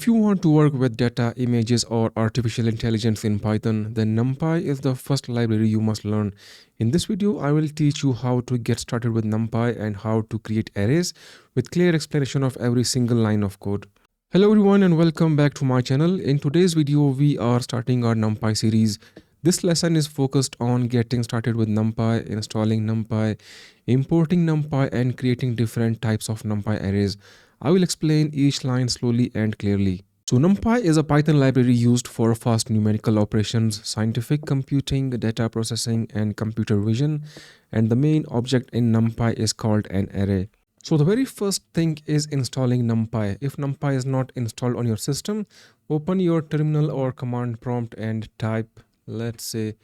If you want to work with data, images, or artificial intelligence in Python, then NumPy is the first library you must learn. In this video, I will teach you how to get started with NumPy and how to create arrays with clear explanation of every single line of code. Hello everyone and welcome back to my channel. In today's video, we are starting our NumPy series. This lesson is focused on getting started with NumPy, installing NumPy, importing NumPy, and creating different types of NumPy arrays. I will explain each line slowly and clearly. So NumPy is a Python library used for fast numerical operations, scientific computing, data processing, and computer vision. And the main object in NumPy is called an array. So the very first thing is installing NumPy. If NumPy is not installed on your system, open your terminal or command prompt and type, let's say,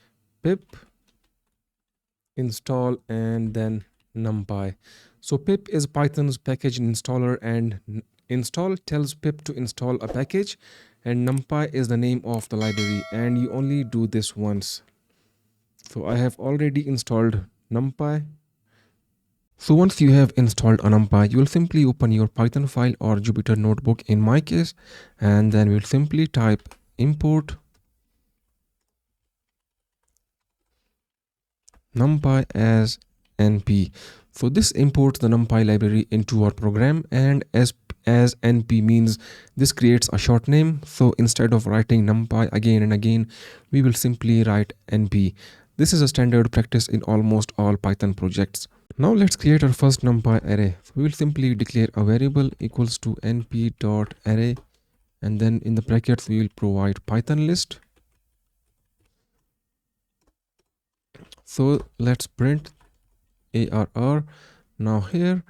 pip install and then NumPy. So pip is Python's package installer, and install tells pip to install a package, and NumPy is the name of the library, and you only do this once. So I have already installed NumPy. So once you have installed a NumPy, you will simply open your Python file or Jupyter notebook in my case, and then we'll simply type import NumPy as np. So this imports the NumPy library into our program, and as np means this creates a short name. So instead of writing NumPy again and again, we will simply write np. This is a standard practice in almost all Python projects. Now let's create our first NumPy array. So we will simply declare a variable equals to np.array, and then in the brackets we will provide Python list. So let's print arr. Now here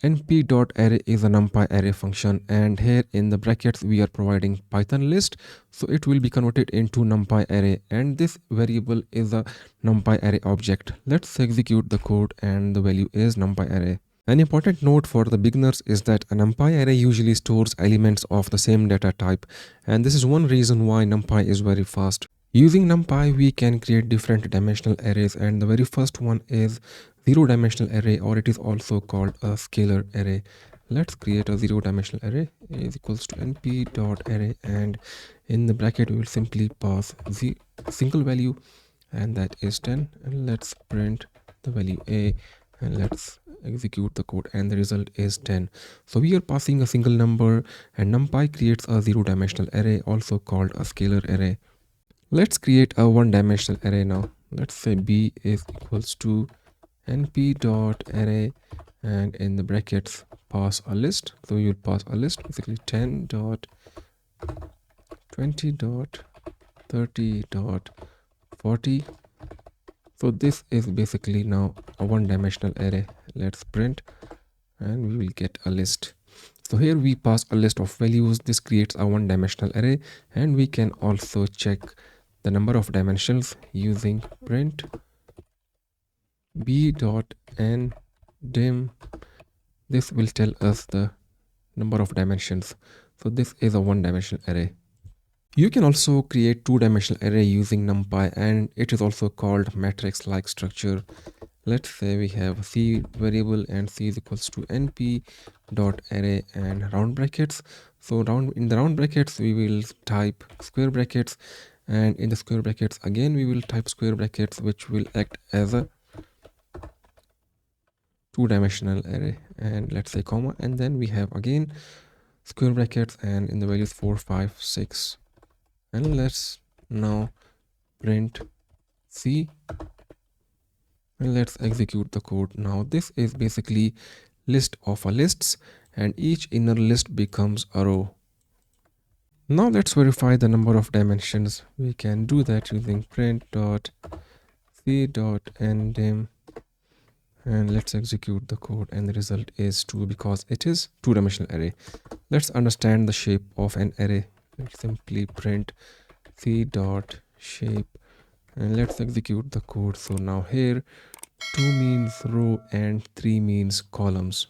np.array is a NumPy array function, and here in the brackets we are providing Python list, so it will be converted into NumPy array, and this variable is a NumPy array object. Let's execute the code, and the value is NumPy array. An important note for the beginners is that a NumPy array usually stores elements of the same data type, and this is one reason why NumPy is very fast. Using NumPy, we can create different dimensional arrays, and the very first one is zero-dimensional array, or it is also called a scalar array. Let's create a zero-dimensional array is equals to np.array, and in the bracket we will simply pass the single value, and that is 10, and let's print the value a, and let's execute the code, and the result is 10. So we are passing a single number, and NumPy creates a zero-dimensional array, also called a scalar array. Let's create a one-dimensional array now. Let's say b is equals to np.array, and in the brackets pass a list. So you'll pass a list, basically 10 dot 20 dot 30 dot 40. So this is basically now a one-dimensional array. Let's print, and we will get a list. So here we pass a list of values. This creates a one-dimensional array, and we can also check the number of dimensions using print b.ndim. This will tell us the number of dimensions. So this is a one-dimensional array. You can also create two-dimensional array using NumPy, and it is also called matrix-like structure. Let's say we have a c variable, and c is equals to np.array and round brackets. So in the round brackets we will type square brackets, and in the square brackets again we will type square brackets, which will act as a two-dimensional array, and let's say comma, and then we have again square brackets, and in the values 4 5 6, and let's now print c, and let's execute the code. Now this is basically list of a lists, and each inner list becomes a row. Now let's verify the number of dimensions. We can do that using print.c.ndim, and let's execute the code, and the result is 2 because it is two-dimensional array. Let's understand the shape of an array. Let's simply print c.shape, and let's execute the code. So now here 2 means row and 3 means columns.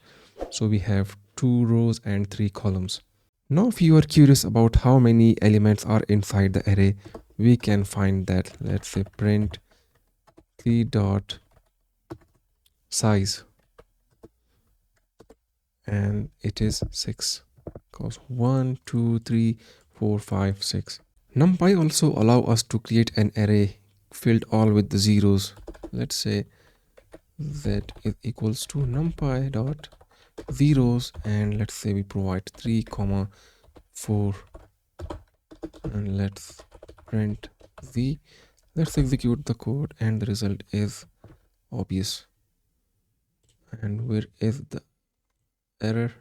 So we have 2 rows and 3 columns. Now if you are curious about how many elements are inside the array, we can find that. Let's say print c.size, and it is 6, because 1, 2, 3, 4, 5, 6. NumPy also allow us to create an array filled all with the zeros. Let's say that is equals to numpy dot zeros, and let's say we provide 3 comma 4, and let's print z. Let's execute the code, and the result is obvious. And where is the error?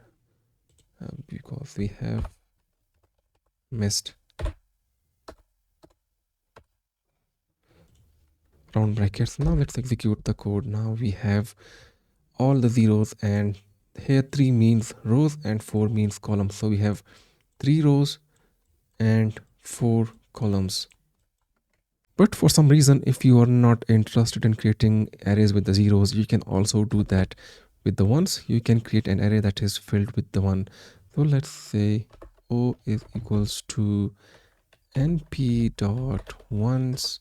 Because we have missed round brackets. Now let's execute the code. Now we have all the zeros, and here 3 means rows and 4 means columns. So we have 3 rows and 4 columns. But for some reason, if you are not interested in creating arrays with the zeros, you can also do that with the ones. You can create an array that is filled with the 1. So let's say O is equals to np dot ones,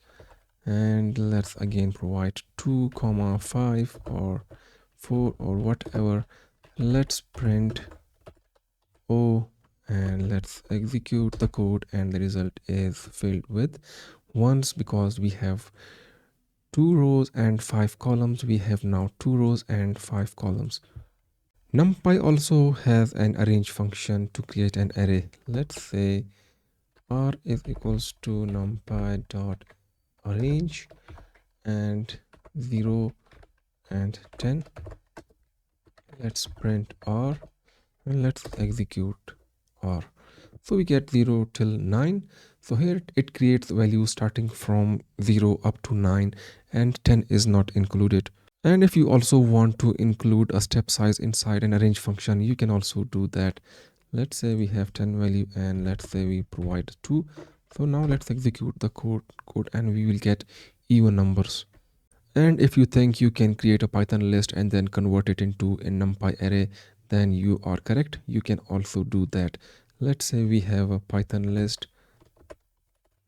and let's again provide 2 comma 5 or 4 or whatever. Let's print O, and let's execute the code, and the result is filled with ones because we have 2 rows and 5 columns. We have now 2 rows and 5 columns. NumPy also has an arange function to create an array. Let's say r is equals to numpy dot arange and 0 and 10. Let's print r, and let's execute r. So we get 0 till 9. So here it creates values starting from 0 up to 9, and 10 is not included. And if you also want to include a step size inside an arange function, you can also do that. Let's say we have 10 value, and let's say we provide 2. So now let's execute the code and we will get even numbers. And if you think you can create a Python list and then convert it into a NumPy array, then you are correct. You can also do that. Let's say we have a Python list.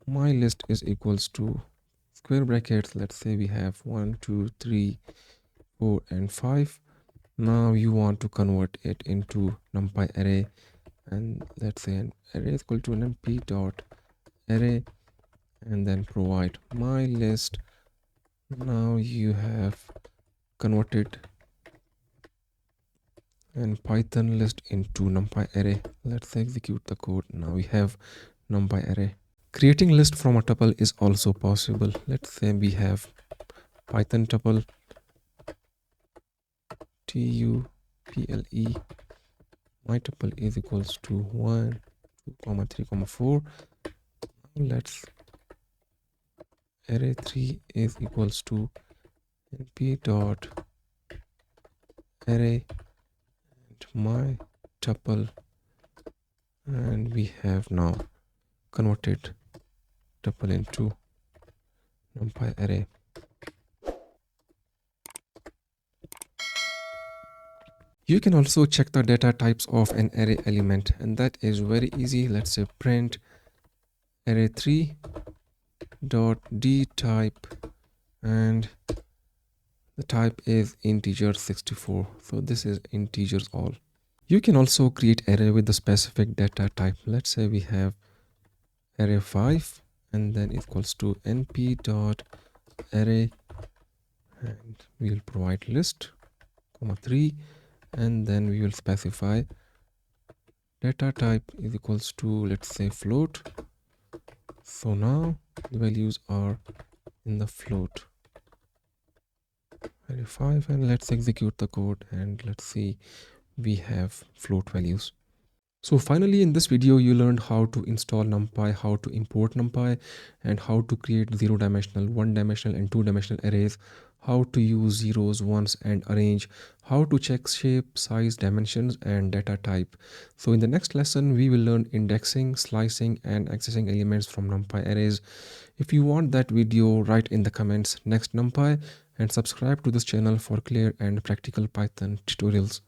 My list is equals to square brackets. Let's say we have 1, 2, 3, 4, and 5. Now you want to convert it into NumPy array, and let's say an array is equal to np.array, and then provide my list. Now you have converted an Python list into NumPy array. Let's execute the code. Now we have NumPy array. Creating list from a tuple is also possible. Let's say we have Python tuple tuple. My tuple is equals to 1, 2, 3, 4. Let's array 3 is equals to np dot array and my tuple, and we have now converted tuple into NumPy array. You can also check the data types of an array element, and that is very easy. Let's say print array3 dot dtype, and the type is integer 64. So this is integers all. You can also create array with the specific data type. Let's say we have array 5, and then equals to np dot array, and we will provide list, 3, and then we will specify data type is equals to, let's say, float. So now the values are in the float array 5, and let's execute the code, and let's see we have float values. So finally, in this video, you learned how to install NumPy, how to import NumPy, and how to create 0-dimensional, 1-dimensional, and 2-dimensional arrays, how to use zeros, ones, and arange, how to check shape, size, dimensions, and data type. So in the next lesson, we will learn indexing, slicing, and accessing elements from NumPy arrays. If you want that video, write in the comments next NumPy, and subscribe to this channel for clear and practical Python tutorials.